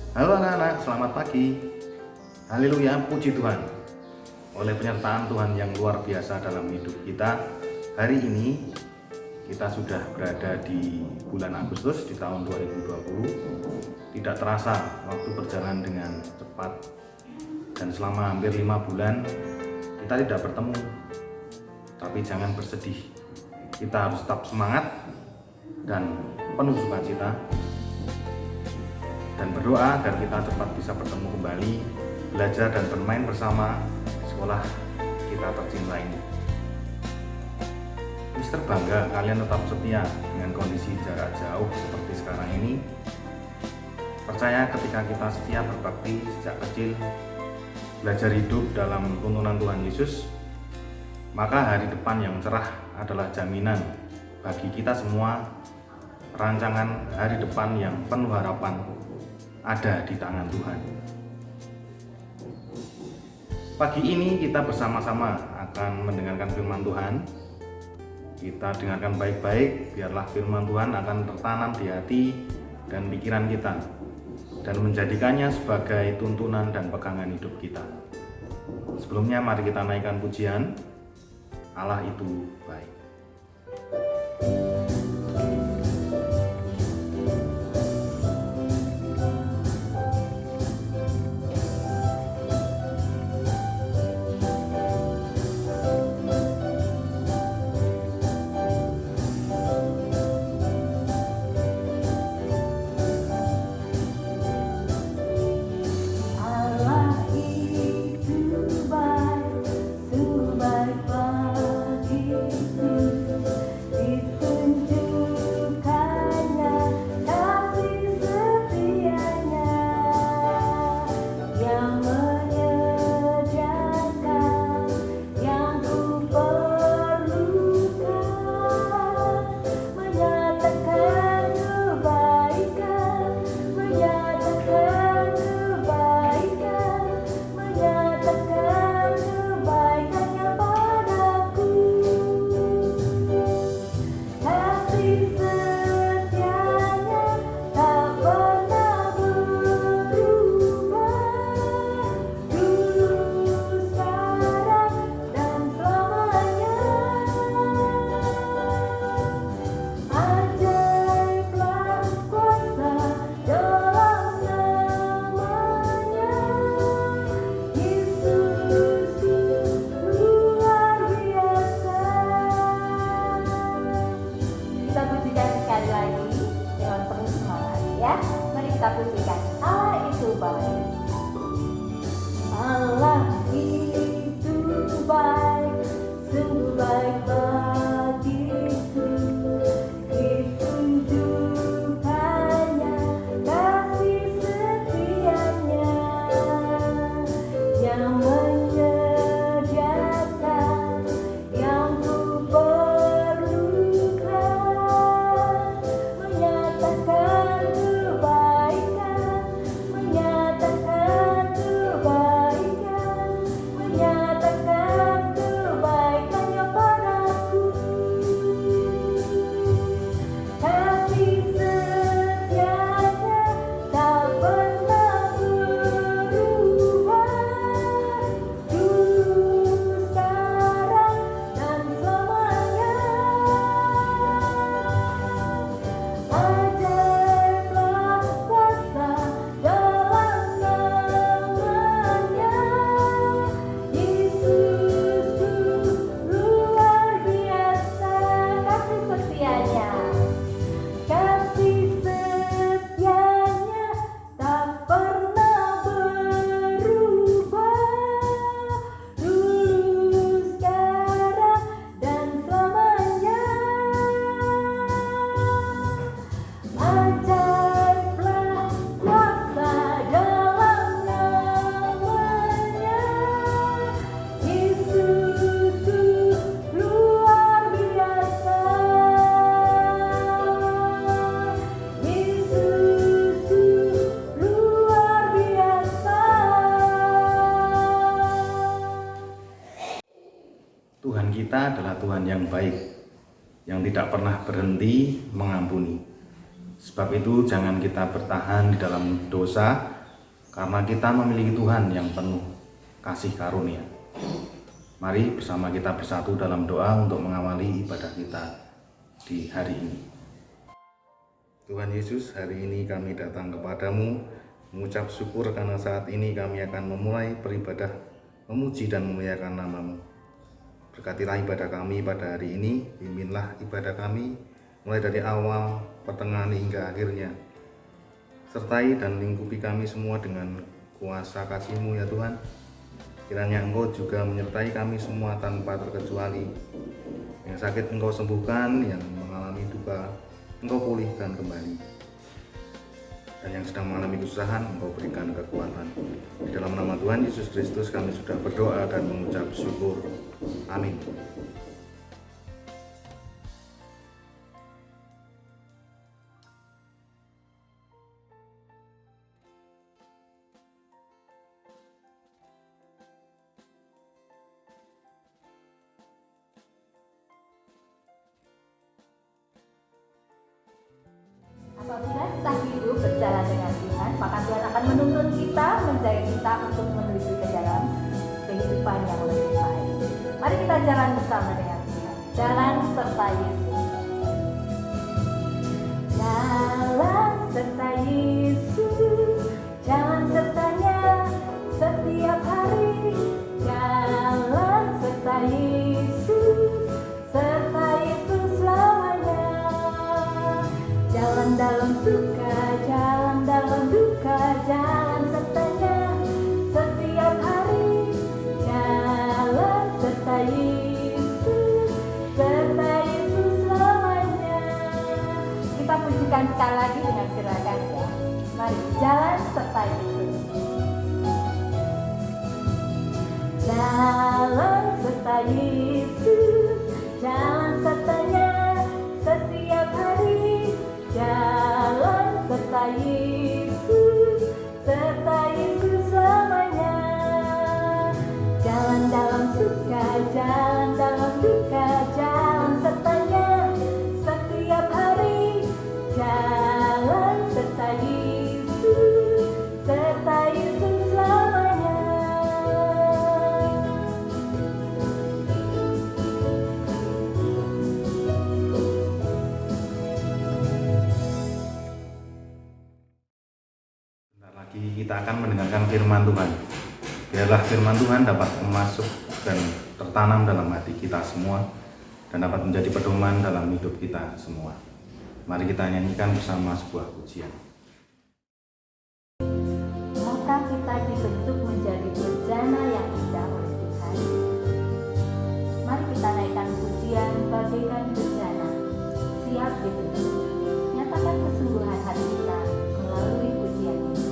Halo anak-anak, selamat pagi. Haleluya, puji Tuhan. Oleh penyertaan Tuhan yang luar biasa dalam hidup kita, hari ini kita sudah berada di bulan Agustus di tahun 2020. Tidak terasa waktu berjalan dengan cepat, dan selama hampir 5 bulan kita tidak bertemu. Tapi jangan bersedih, kita harus tetap semangat dan penuh sukacita, dan berdoa agar kita cepat bisa bertemu kembali, belajar dan bermain bersama di sekolah kita tercinta ini. Mister bangga kalian tetap setia dengan kondisi jarak jauh seperti sekarang ini. Percaya ketika kita setia berbakti sejak kecil, belajar hidup dalam tuntunan Tuhan Yesus, maka hari depan yang cerah adalah jaminan bagi kita semua. Rancangan hari depan yang penuh harapan ada di tangan Tuhan. Pagi ini kita bersama-sama akan mendengarkan firman Tuhan. Kita dengarkan baik-baik, biarlah firman Tuhan akan tertanam di hati dan pikiran kita, dan menjadikannya sebagai tuntunan dan pegangan hidup kita. Sebelumnya mari kita naikkan pujian, Allah itu baik. Kita pujikan Allah itu baik. Allah itu baik, sungguh baik bagiku. Ditunjukkannya kasih setianya yang menyediakan yang ku perlukan, menyatakan Tuhan kita adalah Tuhan yang baik, yang tidak pernah berhenti mengampuni. Sebab itu jangan kita bertahan di dalam dosa, karena kita memiliki Tuhan yang penuh kasih karunia. Mari bersama kita bersatu dalam doa untuk mengawali ibadah kita di hari ini. Tuhan Yesus, hari ini kami datang kepadamu mengucap syukur karena saat ini kami akan memulai beribadah, memuji dan memuliakan nama-Mu. Berkatilah ibadah kami pada hari ini, pimpinlah ibadah kami mulai dari awal, pertengahan hingga akhirnya. Sertai dan lingkupi kami semua dengan kuasa kasih-Mu ya Tuhan. Kiranya Engkau juga menyertai kami semua tanpa terkecuali. Yang sakit Engkau sembuhkan, yang mengalami duka Engkau pulihkan kembali. Dan yang sedang mengalami kesusahan Engkau berikan kekuatan. Di dalam nama Tuhan Yesus Kristus kami sudah berdoa dan mengucap syukur. Amin. Apabila kita hidup berjalan dengan Tuhan, maka Tuhan akan menuntun kita, menjaga kita untuk menuju ke dalam kehidupan yang lebih baik. Mari kita jalan bersama dengan Tuhan. Jalan serta Yesus. Jalan serta Yesus, jalan sertanya setiap hari. Jalan serta Yesus, serta Yesus selamanya. Jalan dalam suka, jalan dalam duka, jalan sertanya setiap hari. Jalan serta Yesus, serta Yesus selamanya. Kita pujikan sekali lagi dengan gerakan ya. Mari, jalan serta Yesus. Jalan serta Yesus, jalan sertanya setiap hari. Jalan serta Yesus, serta Yesus selamanya. Jalan dalam suka, jalan dalam duka, jalan sertanya setiap hari. Jalan serta Yesus, serta Yesus selamanya. Lagi kita akan mendengarkan firman Tuhan. Biarlah firman Tuhan dapat masuk dan tertanam dalam hati kita semua dan dapat menjadi pedoman dalam hidup kita semua. Mari kita nyanyikan bersama sebuah pujian. Maka kita dibentuk menjadi bejana yang indah oleh Tuhan. Mari kita naikkan pujian bagaikan bejana, siap dibentuk. Nyatakan kesungguhan hati kita melalui pujian ini.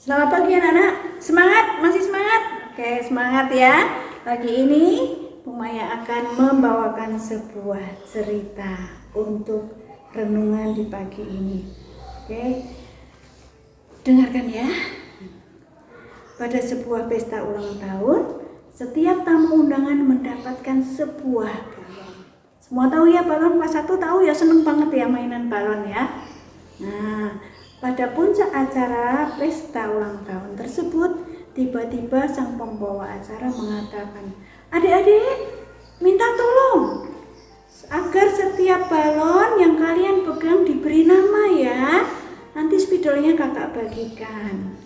Selamat pagi anak-anak. Semangat? Masih semangat? Oke, semangat ya. Pagi ini Bu Maya akan membawakan sebuah cerita untuk renungan di pagi ini. Oke. Dengarkan ya. Pada sebuah pesta ulang tahun, setiap tamu undangan mendapatkan sebuah balon. Semua tahu ya balon, kelas 1 tahu ya, seneng banget ya mainan balon ya. Nah, pada puncak acara pesta ulang tahun tersebut, tiba-tiba sang pembawa acara mengatakan, "Adik-adik, minta tolong agar setiap balon yang kalian pegang diberi nama ya. Nanti spidolnya kakak bagikan."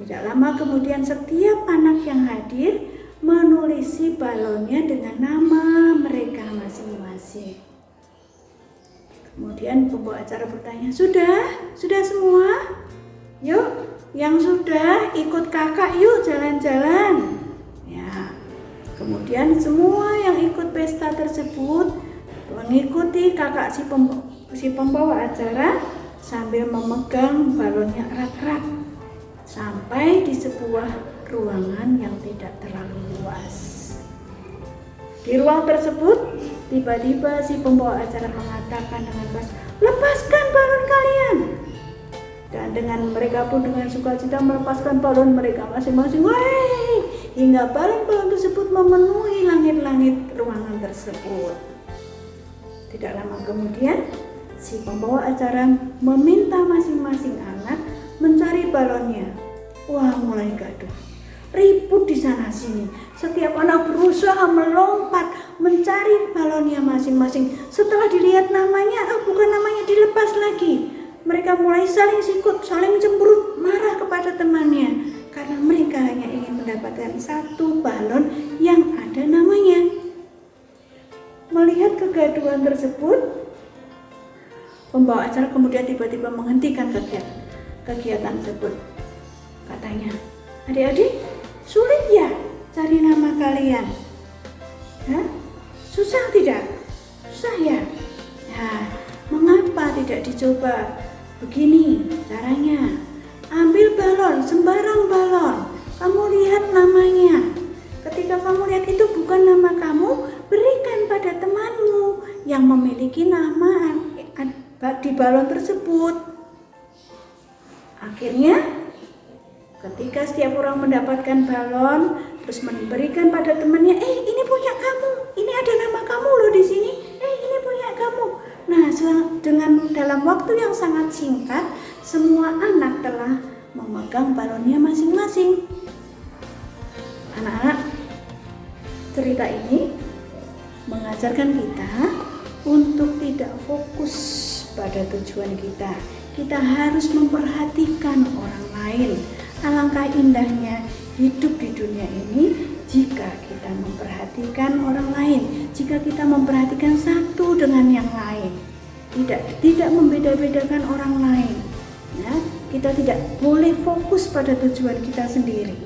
Tidak lama kemudian setiap anak yang hadir menulisi balonnya dengan nama mereka masing-masing. Kemudian pembawa acara bertanya, Sudah semua? Yuk, yang sudah ikut kakak yuk jalan-jalan." Ya. Kemudian semua yang ikut pesta tersebut mengikuti kakak si pembawa acara sambil memegang balonnya erat-erat sampai di sebuah ruangan yang tidak terlalu luas. Di ruang tersebut, tiba-tiba si pembawa acara mengatakan dengan keras, "Lepaskan balon kalian!" Dan dengan mereka pun dengan sukacita melepaskan balon mereka masing-masing. Wah, hingga balon-balon tersebut memenuhi langit-langit ruangan tersebut. Tidak lama kemudian, si pembawa acara meminta masing-masing anak mencari balonnya. Wah, mulai gaduh. Ribut di sana sini. Setiap anak berusaha melompat mencari balonnya masing-masing. Setelah dilihat namanya, bukan namanya, dilepas lagi. Mereka mulai saling sikut, saling cemberut, marah kepada temannya karena mereka hanya ingin mendapatkan satu balon yang ada namanya. Melihat kegaduhan tersebut, pembawa acara kemudian tiba-tiba menghentikan kegiatan tersebut. Katanya, "Adik-adik, sulit ya cari nama kalian? Hah? Susah tidak? Susah ya? Nah, mengapa tidak dicoba? Begini caranya, ambil balon, sembarang balon, kamu lihat namanya. Ketika kamu lihat itu bukan nama kamu, berikan pada temanmu yang memiliki nama di balon tersebut." Akhirnya, ketika setiap orang mendapatkan balon, terus memberikan pada temannya, "Ini punya kamu, ini ada nama kamu loh di sini. Ini punya kamu." Nah, dengan dalam waktu yang sangat singkat, semua anak telah memegang balonnya masing-masing. Anak-anak, cerita ini mengajarkan kita untuk tidak fokus pada tujuan kita. Kita harus memperhatikan orang lain. Alangkah indahnya hidup di dunia ini jika kita memperhatikan orang lain, jika kita memperhatikan satu dengan yang lain, tidak membeda-bedakan orang lain. Ya, kita tidak boleh fokus pada tujuan kita sendiri.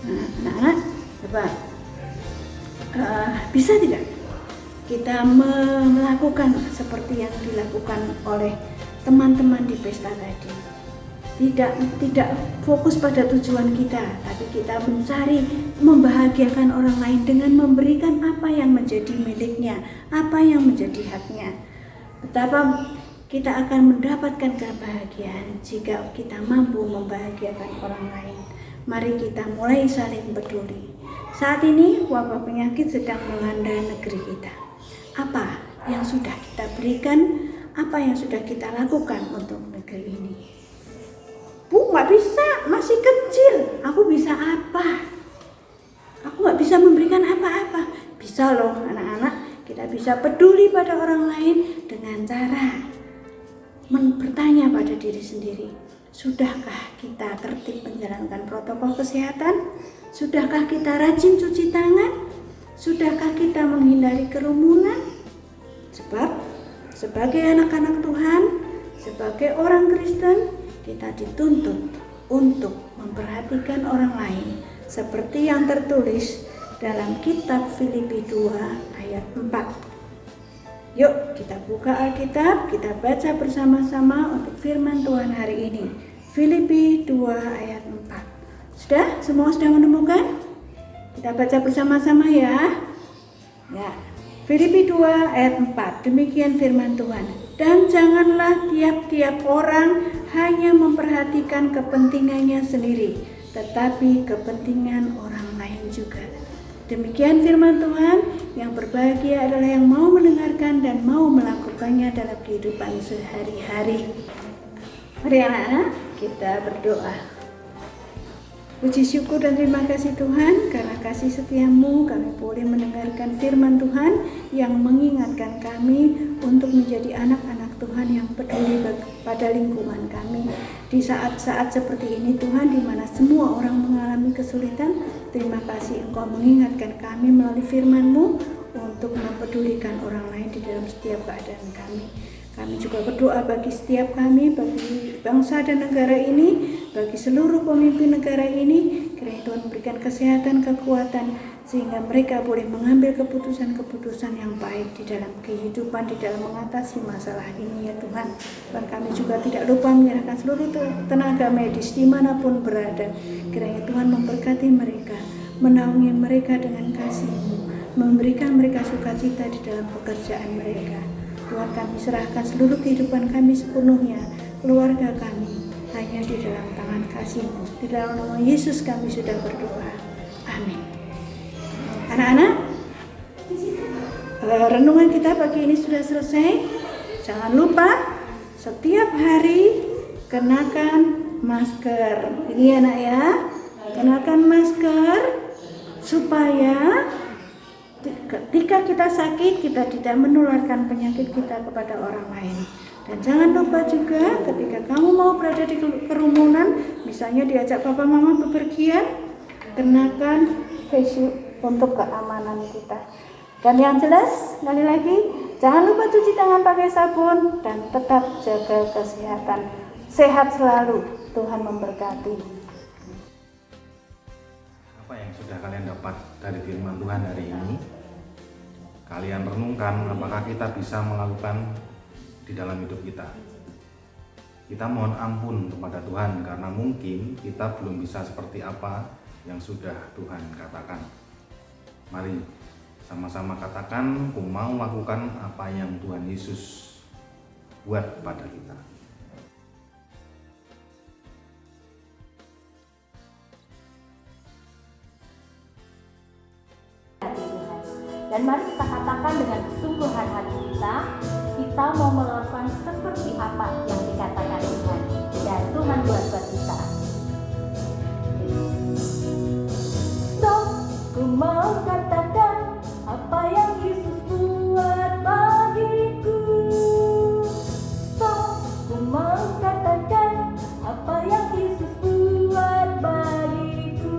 Nah, anak-anak, coba bisa tidak kita melakukan seperti yang dilakukan oleh teman-teman di pesta tadi? Tidak fokus pada tujuan kita, tapi kita mencari membahagiakan orang lain dengan memberikan apa yang menjadi miliknya, apa yang menjadi haknya. Betapa kita akan mendapatkan kebahagiaan jika kita mampu membahagiakan orang lain. Mari kita mulai saling peduli. Saat ini wabah penyakit sedang melanda negeri kita. Apa yang sudah kita berikan, apa yang sudah kita lakukan untuk negeri ini? "Bu, nggak bisa, masih kecil. Aku bisa apa? Aku nggak bisa memberikan apa-apa." Bisa loh anak-anak, kita bisa peduli pada orang lain dengan cara bertanya pada diri sendiri. Sudahkah kita tertib menjalankan protokol kesehatan? Sudahkah kita rajin cuci tangan? Sudahkah kita menghindari kerumunan? Sebab sebagai anak-anak Tuhan, sebagai orang Kristen, kita dituntut untuk memperhatikan orang lain seperti yang tertulis dalam kitab Filipi 2 ayat 4. Yuk kita buka Alkitab, kita baca bersama-sama untuk firman Tuhan hari ini. Filipi 2 ayat 4. Sudah? Semua sudah menemukan? Kita baca bersama-sama ya. Ya. Filipi 2 ayat 4. Demikian firman Tuhan. Dan janganlah tiap-tiap orang hanya memperhatikan kepentingannya sendiri, tetapi kepentingan orang lain juga. Demikian firman Tuhan. Yang berbahagia adalah yang mau mendengarkan dan mau melakukannya dalam kehidupan sehari-hari. Mari anak-anak, kita berdoa. Puji syukur dan terima kasih Tuhan, karena kasih setiamu kami boleh mendengarkan firman Tuhan yang mengingatkan kami untuk menjadi anak-anak Tuhan yang peduli pada lingkungan kami. Di saat-saat seperti ini Tuhan, di mana semua orang mengalami kesulitan, terima kasih Engkau mengingatkan kami melalui firman-Mu untuk mempedulikan orang lain di dalam setiap keadaan kami. Kami juga berdoa bagi setiap kami, bagi bangsa dan negara ini, bagi seluruh pemimpin negara ini, kiranya Tuhan memberikan kesehatan, kekuatan, sehingga mereka boleh mengambil keputusan-keputusan yang baik di dalam kehidupan, di dalam mengatasi masalah ini ya Tuhan. Dan kami juga tidak lupa menyerahkan seluruh tenaga medis dimanapun berada. Kiranya Tuhan memberkati mereka, menaungi mereka dengan kasih-Mu, memberikan mereka sukacita di dalam pekerjaan mereka. Tuhan, kami serahkan seluruh kehidupan kami sepenuhnya, keluarga kami, hanya di dalam tangan kasih-Mu. Di dalam nama Yesus kami sudah berdoa. Amin. Anak-anak, renungan kita pagi ini sudah selesai. Jangan lupa setiap hari kenakan masker. Ini anak ya, kenakan masker supaya ketika kita sakit, kita tidak menularkan penyakit kita kepada orang lain. Dan jangan lupa juga ketika kamu mau berada di kerumunan, misalnya diajak papa mama bepergian, kenakan face shield untuk keamanan kita. Dan yang jelas, sekali lagi, jangan lupa cuci tangan pakai sabun dan tetap jaga kesehatan. Sehat selalu, Tuhan memberkati. Apa yang sudah kalian dapat dari firman Tuhan hari ini? Kalian renungkan apakah kita bisa melakukan di dalam hidup kita. Kita mohon ampun kepada Tuhan karena mungkin kita belum bisa seperti apa yang sudah Tuhan katakan. Mari sama-sama katakan, aku mau lakukan apa yang Tuhan Yesus buat pada kita. Dan mari kita katakan dengan kesungguhan hati kita mau melakukan seperti apa yang dikatakan Tuhan. Dan Tuhan buat kita. Stop, ku mau katakan apa yang Yesus buat bagiku. Stop, ku mau katakan apa yang Yesus buat bagiku.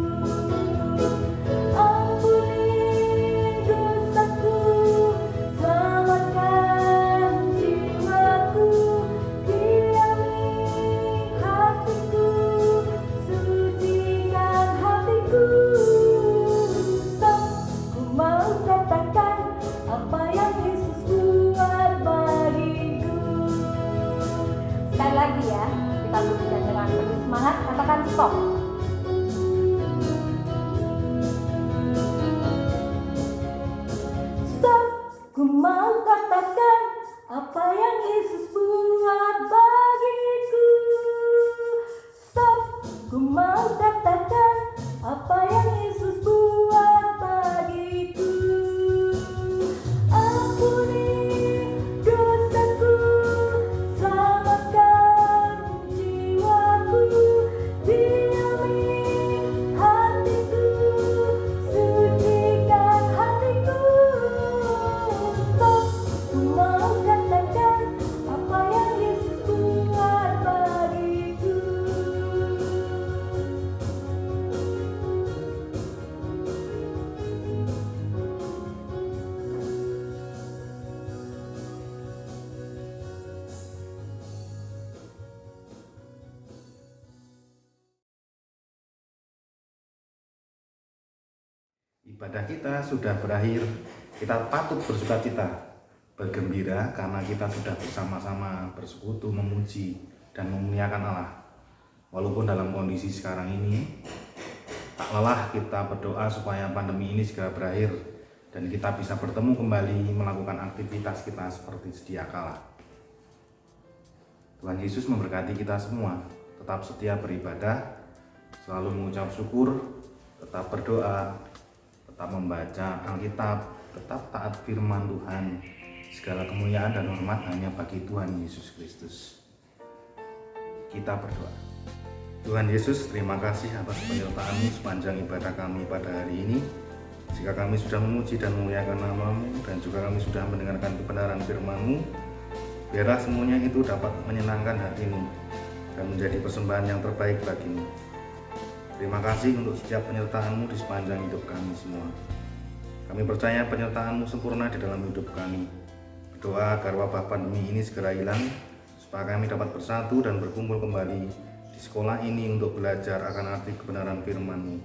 Lagi ya, kita buktikan dengan penuh semangat, katakan stop. Stop, ku mau katakan apa yang Yesus buat bagiku. Stop, ku mau katakan apa yang Yesus buat bagiku. Ampuni dosaku, selamatkan jiwaku, diami hatiku, sucikan hatiku. Stop, ku mau katakan apa yang Yesus buat bagiku. Ibadah kita sudah berakhir. Kita patut bersukacita, bergembira karena kita sudah bersama-sama bersekutu, memuji dan memuliakan Allah. Walaupun dalam kondisi sekarang ini, tak lelah kita berdoa supaya pandemi ini segera berakhir dan kita bisa bertemu kembali melakukan aktivitas kita seperti sedia kala. Tuhan Yesus memberkati kita semua, tetap setia beribadah, selalu mengucap syukur, tetap berdoa, tetap membaca Alkitab, tetap taat firman Tuhan. Segala kemuliaan dan hormat hanya bagi Tuhan Yesus Kristus. Kita berdoa. Tuhan Yesus, terima kasih atas penyertaan-Mu sepanjang ibadah kami pada hari ini. Jika kami sudah memuji dan memuliakan nama-Mu, dan juga kami sudah mendengarkan kebenaran firman-Mu, biarlah semuanya itu dapat menyenangkan hati-Mu dan menjadi persembahan yang terbaik bagi-Mu. Terima kasih untuk setiap penyertaan-Mu di sepanjang hidup kami semua. Kami percaya penyertaan-Mu sempurna di dalam hidup kami. Berdoa agar wabah pandemi ini segera hilang, supaya kami dapat bersatu dan berkumpul kembali di sekolah ini untuk belajar akan arti kebenaran firman-Mu.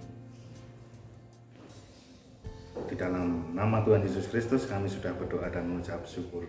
Di dalam nama Tuhan Yesus Kristus kami sudah berdoa dan mengucap syukur.